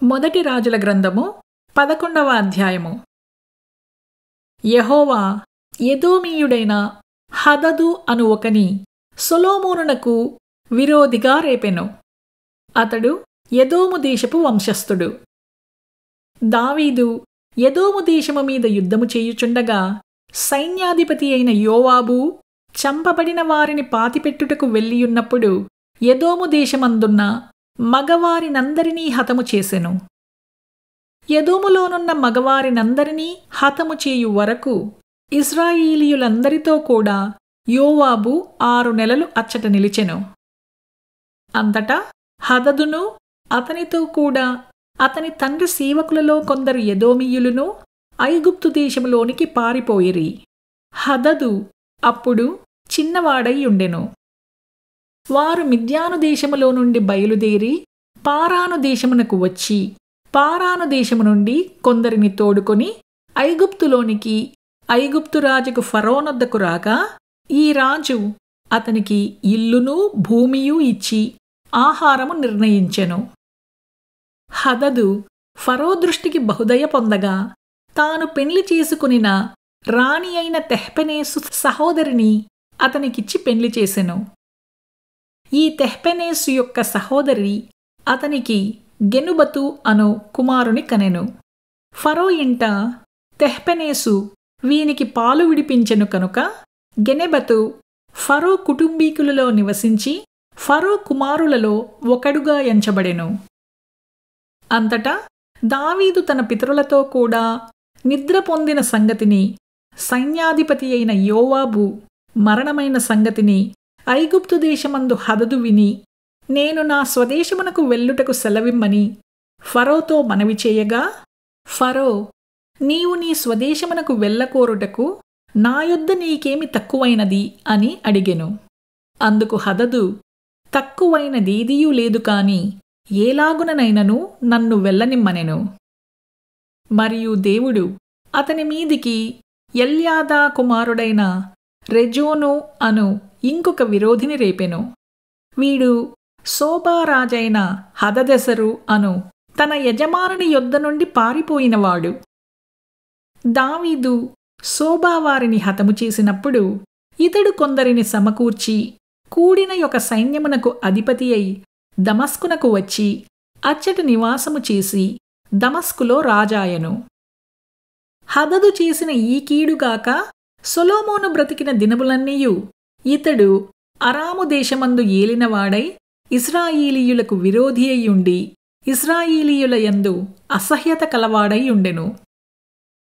మొదటి రాజుల గ్రంథము 11వ అధ్యాయము. యెహోవా ఎదోమీయుడైన హదదు అను ఒకని సొలొమోనునకు విరోధిగా రేపెను. అతడు ఎదోము దేశపు వంశస్థుడు. దావీదు ఎదోము దేశము మీద యుద్ధము చేయుచుండగా సైన్యాధిపతి అయిన యోవాబు చంపబడిన వారిని పాతిపెట్టుటకు వెళ్ళియున్నప్పుడు ఎదోము దేశమందున్న మగవారినందరినీ హతము చేసెను. ఎదోములోనున్న మగవారినందరినీ హతము చేయు వరకు ఇశ్రాయేలీయులందరితో కూడా యోవాబు 6 నెలలు అచ్చట నిలిచెను. అంతటా హదదును అతనితో కూడా అతని తండ్రి సేవకులలో కొందరు ఎదోమీయులును ఐగుప్తు దేశములోనికి పారిపోయిరి. హదదు అప్పుడు చిన్నవాడై ఉండెను. వారు మిద్యాను దేశములో నుండి బయలుదేరి పారాను దేశమునకు వచ్చి పారాను దేశము నుండి కొందరిని తోడుకొని ఐగుప్తులోనికి ఐగుప్తు రాజుకు ఫరోనొద్దకు రాగా ఈ రాజు అతనికి ఇల్లును భూమియు ఇచ్చి ఆహారము నిర్ణయించెను. హదదు ఫరో దృష్టికి బహుదయ పొందగా తాను పెండ్లి చేసుకునిన రాణి అయిన తెహ్పెనేసు సహోదరిని అతనికిచ్చి పెండ్లి చేసెను. ఈ తెహ్పెనేసు యొక్క సహోదరి అతనికి గెనుబతు అను కుమారుని కనెను. ఫరో ఇంట తెహ్పెనేసు వీనికి పాలు విడిపించెను కనుక గెనెబతు ఫరో కుటుంబీకులలో నివసించి ఫరో కుమారులలో ఒకడుగా ఎంచబడెను. అంతటా దావీదు తన పితరులతో కూడా నిద్ర పొందిన సంగతిని, సైన్యాధిపతి అయిన యోవాబు మరణమైన సంగతిని ఐగుప్తు దేశమందు హదదు విని, నేను నా స్వదేశమునకు వెళ్ళుటకు సెలవిమ్మని ఫరోతో మనవి చేయగా, ఫరో, నీవు నీ స్వదేశమునకు వెళ్ళకోరుటకు నా యొద్ద నీకేమి తక్కువైనది అని అడిగెను. అందుకు హదదు, తక్కువైనదేదియూ లేదు కాని ఏలాగుననైనను నన్ను వెళ్ళనిమ్మనెను. మరియు దేవుడు అతని మీదికి ఎల్యాదా కుమారుడైన రెజోను అను ఇంకొక విరోధిని రేపెను. వీడు సోబారాజైన హదదెసరు అను తన యజమానుని యొద్ద నుండి పారిపోయినవాడు. దావీదు సోబావారిని హతము చేసినప్పుడు ఇతడు కొందరిని సమకూర్చి కూడిన ఒక సైన్యమునకు అధిపతి అయి దమస్కునకు వచ్చి అచ్చట నివాసము చేసి దమస్కులో రాజాయను. హదదు చేసిన ఈ కీడుగాక సొలొమోను బ్రతికిన దినములన్నీయు ఇతడు అరాము దేశమందు ఏలినవాడై ఇశ్రాయేలీయులకు విరోధి అయ్యుండి ఇశ్రాయేలీయుల యందు అసహ్యత కలవాడై ఉండెను.